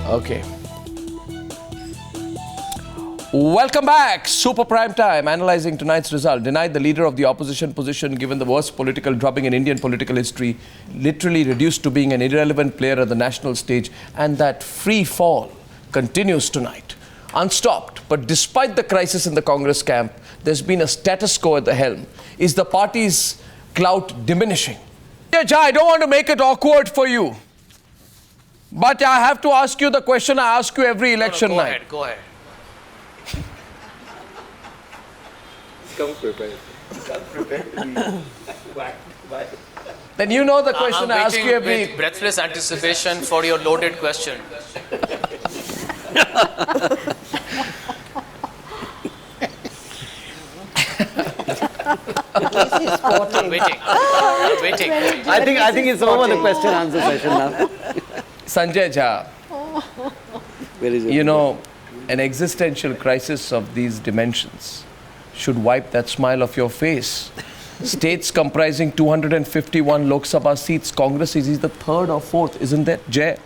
Okay. Welcome back. Super prime time. Analyzing tonight's result. Denied the leader of the opposition position given the worst political drubbing in Indian political history. Literally reduced to being an irrelevant player at the national stage. And that free fall continues tonight. Unstopped. But despite the crisis in the Congress camp, there's been a status quo at the helm. Is the party's clout diminishing? I don't want to make it awkward for you. But I have to ask you the question I ask you every election night. Go ahead. Come prepared. Then you know the question I ask you every... with breathless anticipation for your loaded question. I'm waiting. I think it's over the question answer session now. Sanjay Jha, you know, an existential crisis of these dimensions should wipe that smile off your face. States comprising 251 Lok Sabha seats, Congress is either third or fourth, isn't that, Jay?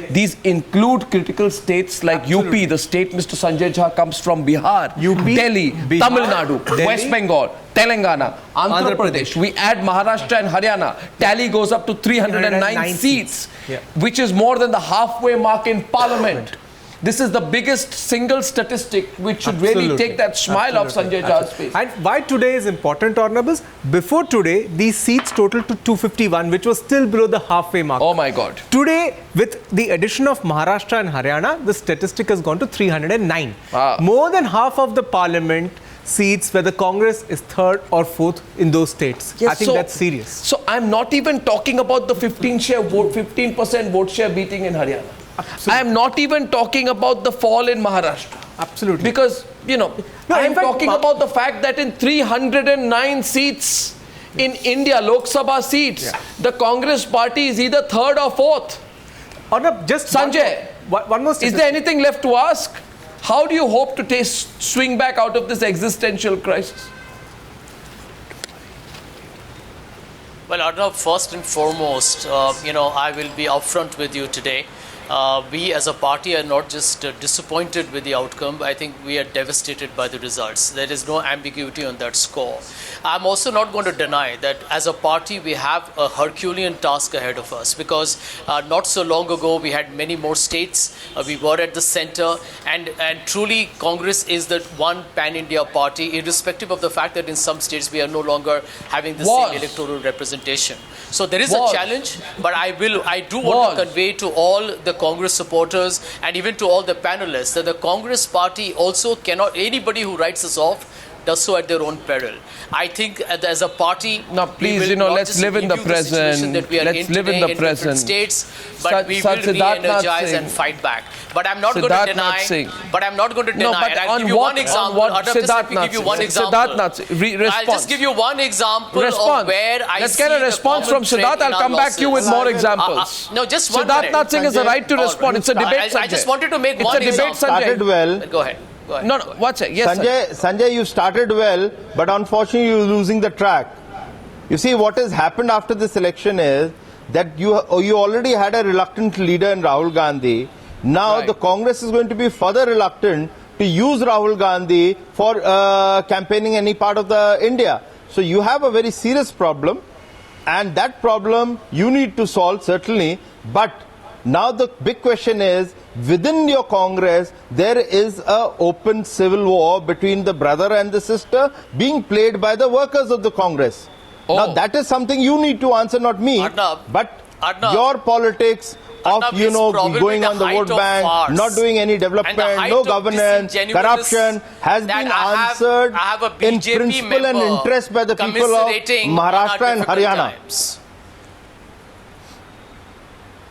These include critical states like Absolutely. UP, the state Mr. Sanjay Jha comes from, Bihar, UP, Delhi, Bihar, Tamil Nadu, Delhi, West Bengal, Telangana, Andhra Pradesh. We add Maharashtra and Haryana. Tally goes up to 309 seats, Yeah. which is more than the halfway mark in parliament. This is the biggest single statistic which should really take that smile off Sanjay Jha's face. And why today is important, Ornabus? Before today, these seats totaled to 251, which was still below the halfway mark. Oh my God. Today, with the addition of Maharashtra and Haryana, the statistic has gone to 309. Wow. More than half of the parliament seats where the Congress is third or fourth in those states. Yes, I think that's serious. So I'm not even talking about the 15% vote share beating in Haryana. Absolutely. I am not even talking about the fall in Maharashtra. Absolutely. Because, you know, No, I in am fact, talking about the fact that in 309 seats in India, Lok Sabha seats, the Congress party is either third or fourth. Ornab, just Sanjay, one more is statistic. there anything left to ask? How do you hope to swing back out of this existential crisis? Well, Arnav, first and foremost, I will be upfront with you today. We as a party are not just disappointed with the outcome. I think we are devastated by the results. There is no ambiguity on that score. I'm also not going to deny that as a party we have a Herculean task ahead of us, because not so long ago we had many more states. We were at the center, and truly Congress is the one pan-India party, irrespective of the fact that in some states we are no longer having the same electoral representation. So there is a challenge, but I do want to convey to all the Congress supporters and even to all the panelists that the Congress party also cannot, anybody who writes us off does so at their own peril. I think as a party, now please, let's live in the present. Let's live in the present. States, but we will re-energize and fight back. But I'm not going to deny. But I'm not going to deny. No, but I'll give you one example. I'll give you one example. I'll just give you one example of where I Let's see get a response from Siddharth. I'll come back to you with more examples. No, just one Siddharth minute. Nath Singh has a right to respond. It's a debate, I just wanted to make one example. Started well. Go ahead. No, what's it? Yes, Sanjay, you started well, but unfortunately you're losing the track. You see, what has happened after this election is that you already had a reluctant leader in Rahul Gandhi. Now the Congress is going to be further reluctant to use Rahul Gandhi for campaigning any part of the India. So you have a very serious problem, and that problem you need to solve, certainly. But now the big question is, within your Congress, there is an open civil war between the brother and the sister being played by the workers of the Congress. Now that is something you need to answer, not me. But your politics of, going on the vote bank, not doing any development, no governance, corruption has been answered in principle and interest by the people of Maharashtra and Haryana.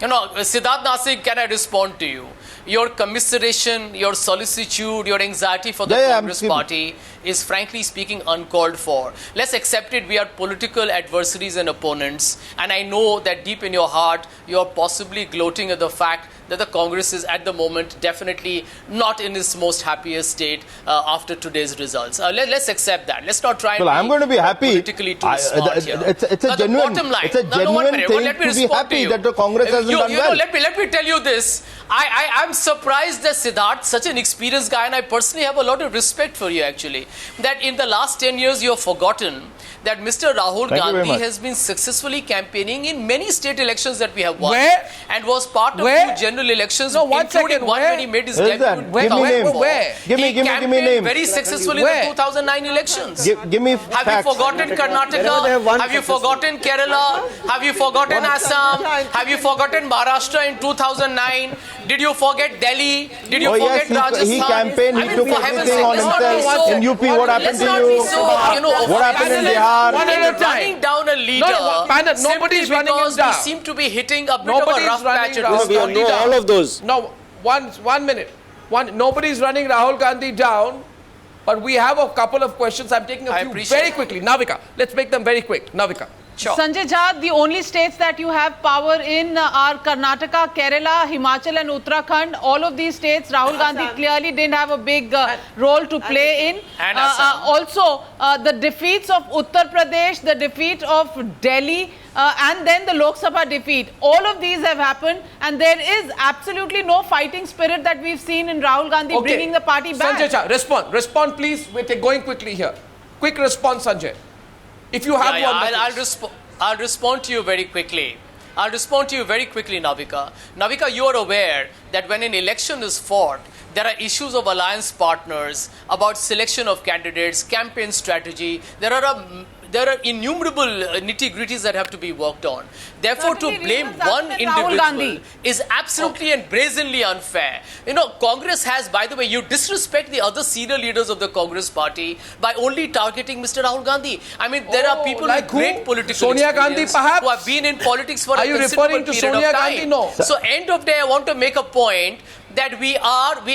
Siddharth Nath Singh, can I respond to you? Your commiseration, your solicitude, your anxiety for the Congress party is frankly speaking uncalled for. Let's accept it. We are political adversaries and opponents. And I know that deep in your heart, you are possibly gloating at the fact that the Congress is at the moment definitely not in its most happiest state after today's results. Let's accept that. Let's not try and I'm going to be happy. Politically too smart here. It's a genuine thing to be happy that the Congress hasn't done well. Let me tell you this. I'm surprised that Siddharth, such an experienced guy, and I personally have a lot of respect for you actually, that in the last 10 years you have forgotten that Mr. Rahul Thank you very Gandhi much. has been successfully campaigning in many state elections that we have won. Where? And was part of Where? 2 general elections, No, one including second, one where? when he made his Where is debut. that? in Give me 2004. name. Where? Give me He campaigned name. very successfully Where? in the 2009 elections. Give me Have you facts. forgotten Wherever they have Karnataka? one Have you successful. forgotten Kerala? Have you forgotten Assam? Have you forgotten Maharashtra in 2009? Did you forget Delhi? Did you Oh forget yes, Rajasthan? he campaigned, he took for heaven's everything sake, on let's not be himself. so- In UP, what happened let's to not you? be so, What happened in offensive Bihar? One at a in time. running down a leader. No, Panat, nobody's simply running him because down. we seem to be hitting a bit Nobody's of a rough running patch at Rahul this We point. Gandhi know down. all of those. No, one minute. Nobody's running Rahul Gandhi down, but we have a couple of questions. I'm taking a I few appreciate very it. quickly. Navika, let's make them very quick. Navika. Sure. Sanjay Jha, the only states that you have power in are Karnataka, Kerala, Himachal and Uttarakhand. All of these states, Rahul Gandhi clearly didn't have a big role to play in. And Assam. The defeats of Uttar Pradesh, the defeat of Delhi, and then the Lok Sabha defeat. All of these have happened, and there is absolutely no fighting spirit that we've seen in Rahul Gandhi bringing the party back. Sanjay Jha, respond. Respond, please. We're going quickly here. Quick response, Sanjay. If you have one. I'll respond to you very quickly. Navika. Navika, you are aware that when an election is fought, there are issues of alliance partners, about selection of candidates, campaign strategy. There are innumerable nitty-gritties that have to be worked on. Therefore, Certainly, to blame reasons one other than Rahul individual Gandhi. is absolutely and brazenly unfair. You know, Congress has, by the way, you disrespect the other senior leaders of the Congress party by only targeting Mr. Rahul Gandhi. I mean, there are people like with who? great political Sonia Gandhi, experience perhaps? who have been in politics for Are a you considerable referring to period Sonia of time. Gandhi? No. So, end of day, I want to make a point that we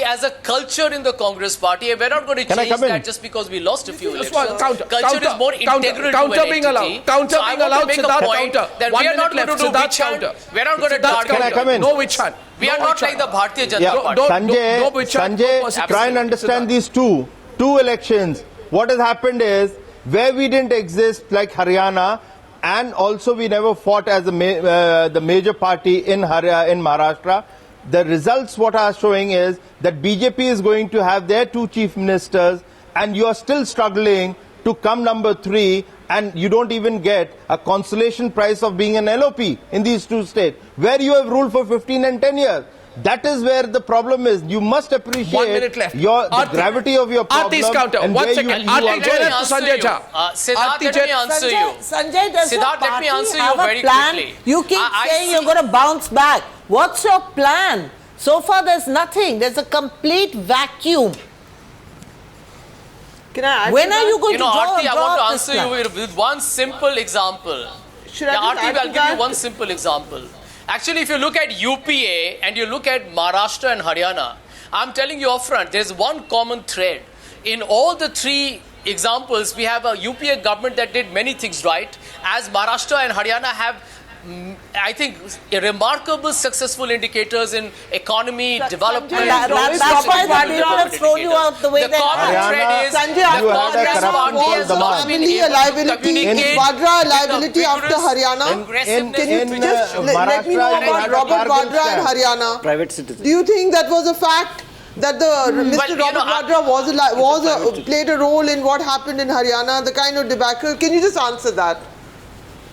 as a culture in the Congress party, we're not going to Can I change come in? that just because we lost a few Just elections. one, Culture is more integral counter to an being entity. allowed. Counter So I being want to allowed. make a Siddharth, point counter. that 1 we are not minute going to left. do Siddharth, witch hunt. counter. We are not going to Siddharth, target. Can I come in? No witch hunt. We are No not witch like the hunt. Bharatiya Janata Yeah, Party. no witch hunt. Sanjay, Absolutely. try and understand these two elections. What has happened is, where we didn't exist like Haryana, and also we never fought as the major party in Maharashtra, the results what are showing is that BJP is going to have their 2 chief ministers, and you are still struggling to come number 3, and you don't even get a consolation prize of being an LOP in these 2 states, where you have ruled for 15 and 10 years. That is where the problem is. You must appreciate 1 minute left. the gravity of your problem. Aarti's counter. And 1 where second. you Aarti are Jain going. to Sanjay Jha. Siddharth, let me answer you. Sanjay, does your Siddharth, let party me answer you have very a plan? quickly. You keep I saying see- you're going to bounce back. What's your plan? So far, there's nothing. There's a complete vacuum. Can I add When to are that? you going You know, to Aarti, I want to draw answer this you plan? with one simple example. Should I Yeah, just Aarti, add I'll to give you that? one simple example. Actually, if you look at UPA and you look at Maharashtra and Haryana, I'm telling you upfront, there's one common thread. In all the 3 examples, we have a UPA government that did many things right, as Maharashtra and Haryana have I think remarkable successful indicators in economy, development. That's why the people have thrown you out the way The they common have. thread is Sanjay, the you had a Congress corrupt party wall has demand. not been Family able to liability, communicate Vadra with the liability after vigorous Haryana. aggressiveness Can you with just which- let me know Maharashtra about had a Robert bargain Vadra and stand. Haryana? Private citizen. Do you think that was a fact? That Mr. you Robert know, Vadra played a role in what happened in Haryana, the kind of debacle? Can you just answer that?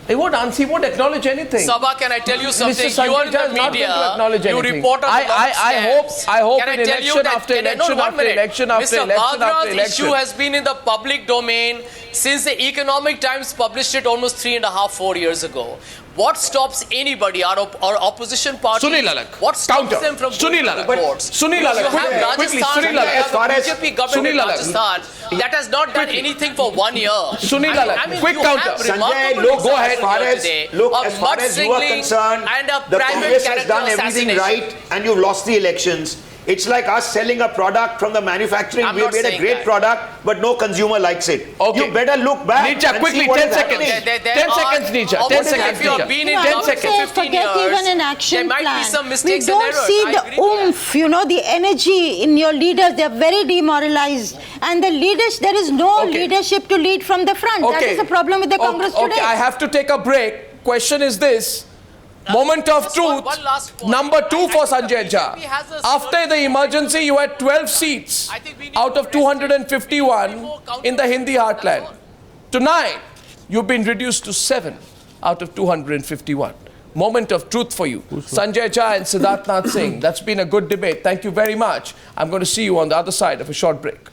He won't answer. He won't acknowledge anything. Sabha, can I tell you something? Mr. You are in Sanjay Jha the is not media. going to acknowledge You anything. report on the I hope Can in tell you election that- after can I- election no, one after minute. election after Mr. election after Vadra's election. issue has been in the public domain since the Economic Times published it almost 3.5, 4 years ago. What stops anybody, our opposition party? Sunil Alak. What stops Counter. them from Sunil going to Alak. the courts? Sunil Alak. You have Quickly, Rajasthan, Sunil you Alak. have As far a as BJP government in Sunil Alak. Rajasthan that has not done anything for 1 year. Sunil Alak, quick you counter. have Sanjay, remarkable look, examples ahead. As far here as, today look, of as far as you are mudslinging concerned, and a the private Congress has character done everything assassination. right and you've lost the elections. It's like us selling a product from the manufacturing. I'm We not made a saying great that. product, but no consumer likes it. Okay. You better look back. Nija, and quickly, see what 10 is seconds. happening. 10 seconds, Nija. 10 Obviously, seconds, if you have Nija. been in 10 government seconds. for 15 forget years, even an action there might plan. be some We mistakes don't and errors. see I the agree with that. oomph, the energy in your leaders. They're very demoralized. And the leaders, there is no Okay. leadership to lead from the front. That is the problem with the Congress today. Okay, I have to take a break. Question is this. Moment of just truth. one last point. Number 2 for I think Sanjay the Jha. BJP has a After the emergency, you had 12 seats I think we need out to of 251 in the Hindi heartland. Tonight, you've been reduced to 7 out of 251. Moment of truth for you. Sanjay Jha and Siddharth Nath Singh. That's been a good debate. Thank you very much. I'm going to see you on the other side of a short break.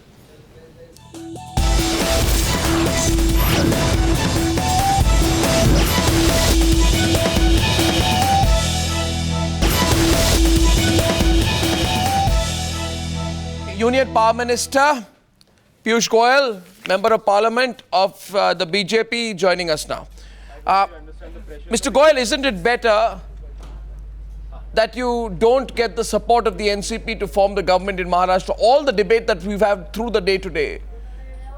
Union Power Minister Piyush Goyal, Member of Parliament of the BJP, joining us now. Mr. Goyal, isn't it better that you don't get the support of the NCP to form the government in Maharashtra? All the debate that we've had through the day today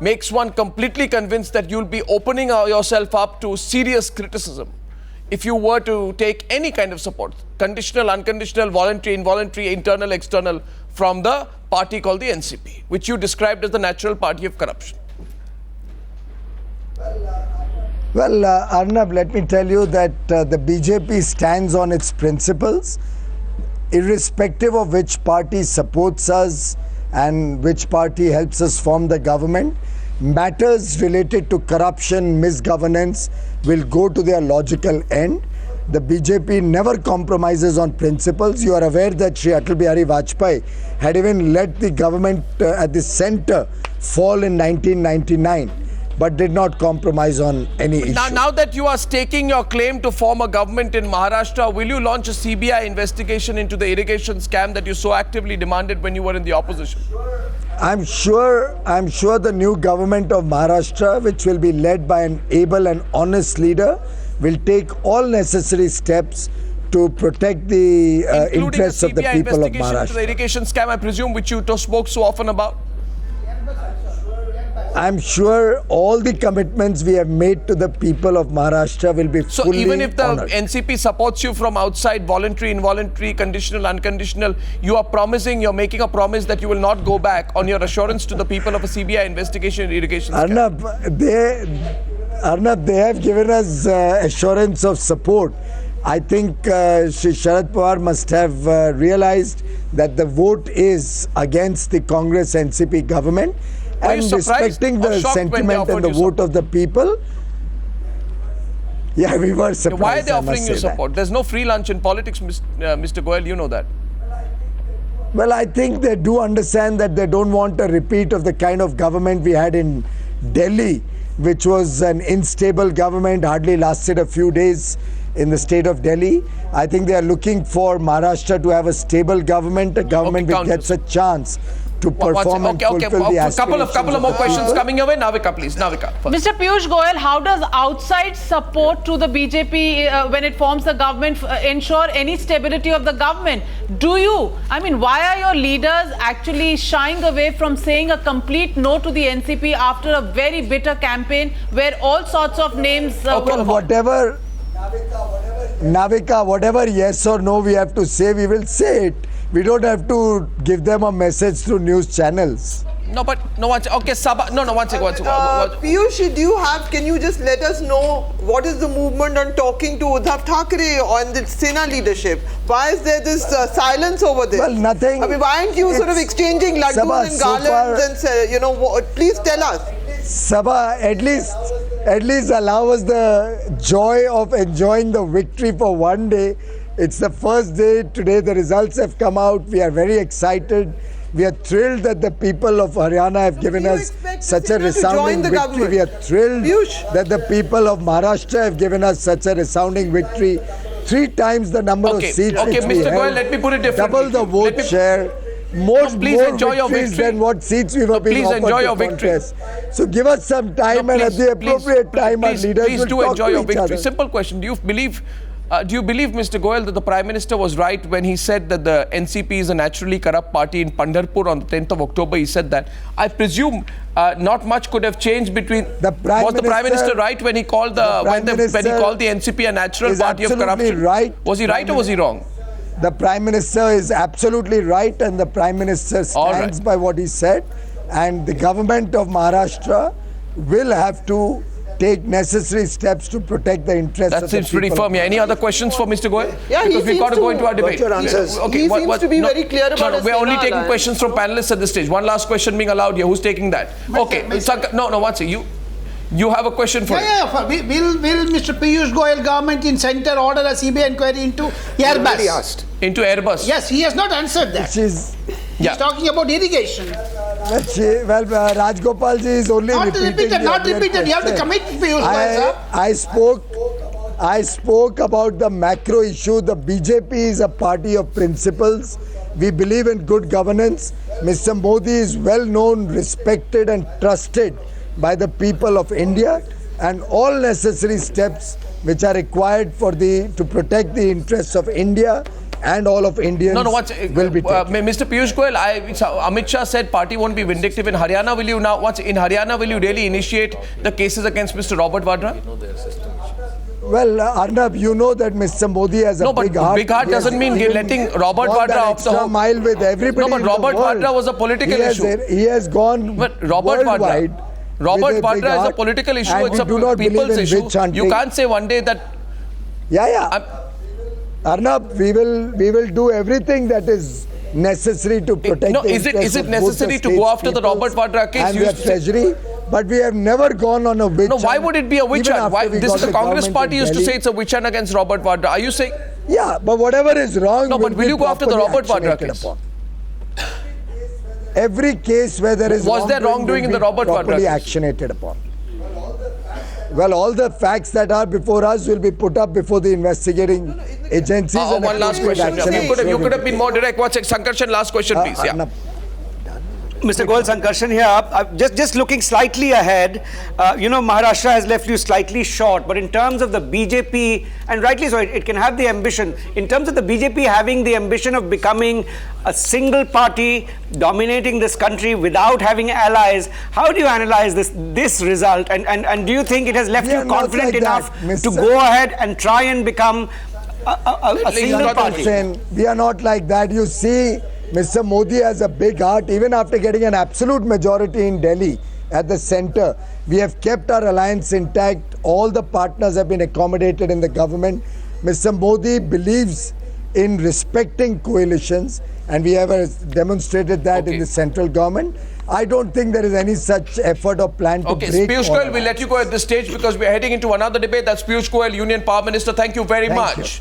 makes one completely convinced that you'll be opening yourself up to serious criticism if you were to take any kind of support, conditional, unconditional, voluntary, involuntary, internal, external, from the party called the NCP, which you described as the natural party of corruption. Well, Arnab, let me tell you that the BJP stands on its principles, irrespective of which party supports us and which party helps us form the government. Matters related to corruption, misgovernance will go to their logical end. The BJP never compromises on principles. You are aware that Shri Atal Bihari Vajpayee had even let the government at the center fall in 1999, but did not compromise on any issue. Now that you are staking your claim to form a government in Maharashtra, will you launch a CBI investigation into the irrigation scam that you so actively demanded when you were in the opposition? I'm sure the new government of Maharashtra, which will be led by an able and honest leader, will take all necessary steps to protect the interests of the people of Maharashtra. Into the irrigation scam, I presume, which you spoke so often about? I'm sure all the commitments we have made to the people of Maharashtra will be fully So even if the honored. NCP supports you from outside, voluntary, involuntary, conditional, unconditional, you are promising, you're making a promise that you will not go back on your assurance to the people of a CBI investigation in irrigation scam. Arnab, they have given us assurance of support. I think Shri Sharad Pawar must have realized that the vote is against the Congress NCP government. And respecting the sentiment and the vote of the people, yeah, we were surprised. Why are they offering you support? There's no free lunch in politics, Mr. Goyal, you know that. Well, I think they do understand that they don't want a repeat of the kind of government we had in Delhi, which was an unstable government, hardly lasted a few days in the state of Delhi. I think they are looking for Maharashtra to have a stable government, a government which gets a chance to perform and fulfill the aspirations. Couple of more questions coming your way. Navika, please. Navika, first. Mr. Piyush Goyal, how does outside support to the BJP when it forms the government ensure any stability of the government? Why are your leaders actually shying away from saying a complete no to the NCP after a very bitter campaign where all sorts of names were Navika, whatever yes or no we have to say, we will say it. We don't have to give them a message through news channels. Piyush, can you just let us know what is the movement on talking to Uddhav Thackeray on the Sena leadership? Why is there this silence over this? Well, nothing. Why aren't you sort of exchanging laddus and garlands and please tell us. Sabha, at least allow us the joy of enjoying the victory for one day. It's the first day today. The results have come out. We are very excited. We are thrilled that the people of Haryana have given us such a resounding victory. We are thrilled that the people of Maharashtra have given us such a resounding victory. 3 times the number of seats which we Mr. held. Goyal, let me put it differently. Double the vote share. More victories than what seats we were being offered to contest. So give us some time, and at the appropriate time our leaders will talk to each other. Simple question. Do you believe, Mr. Goyal, that the Prime Minister was right when he said that the NCP is a naturally corrupt party in Pandharpur on the 10th of October? He said that. I presume not much could have changed between. Was the Prime Minister right when he called when he called the NCP a natural party of corruption? Right. Was he right or was he wrong? The Prime Minister is absolutely right, and the Prime Minister stands by what he said. And the government of Maharashtra will have to take necessary steps to protect the interests That of the seems pretty people. firm. Yeah. Any other questions for Mr. Goel? Yeah, he Because we've got to go into our debate. your answers? He seems to be very clear about his we're only Sena taking alliance. questions from panelists at this stage. One last question being allowed here. Who's taking that? Okay. No, one second. You have a question for Yeah. Will Mr. Piyush Goyal government in center order a CBI inquiry into Airbus? Into Airbus? Yes, he has not answered that. He's talking about irrigation. Rajgopal ji is only Not repeating repeated, the not earlier repeated. You have to question. commit, Piyush Goyal, sir. I spoke about the macro issue. The BJP is a party of principles. We believe in good governance. Mr. Modi is well known, respected and trusted by the people of India, and all necessary steps which are required to protect the interests of India and all of Indians will be taken. Mr. Piyush Goyal, Amit Shah said party won't be vindictive in Haryana. Will you now, in Haryana, will you really initiate the cases against Mr. Robert Vadra? Well, Arnab, you know that Mr. Modi has a big heart. Big heart doesn't mean letting Robert Vadra off the hook. Mile with everybody. No, but Robert Vadra was a political issue. He has gone worldwide. Robert Vadra is a political issue. It's a people's issue. You can't say one day that. Arnab, we will do everything that is necessary to protect the interests is it of necessary both the to go states, after the Robert Vadra case? And the treasury, but we have never gone on a witch hunt. No, why would it be a witch hunt? Why? This is the Congress party used to say it's a witch hunt against Robert Vadra. Are you saying? Yeah, but whatever is wrong. No, but will you go after the Robert Vadra case? Every case where there is wrongdoing in the Robert Vadra case? Actionated upon. Well, all the facts that are before us will be put up before the investigating agencies. One last question. You could have been more direct. Sankarshan, last question, please. Yeah. Mr. Goel, Sankarshan here. Just looking slightly ahead, Maharashtra has left you slightly short, but in terms of the BJP, and rightly so, it can have the ambition, in terms of the BJP having the ambition of becoming a single party dominating this country without having allies, how do you analyze this result? And do you think it has left you confident enough to go ahead and try and become a single party? We are not like that. You see, Mr. Modi has a big heart. Even after getting an absolute majority in Delhi at the center, we have kept our alliance intact. All the partners have been accommodated in the government. Mr. Modi believes in respecting coalitions, and we have demonstrated that in the central government. I don't think there is any such effort or plan to break. Piyush Goyal, we'll let you go at this stage because we're heading into another debate. That's Piyush Goyal, Union Power Minister. Thank you very much.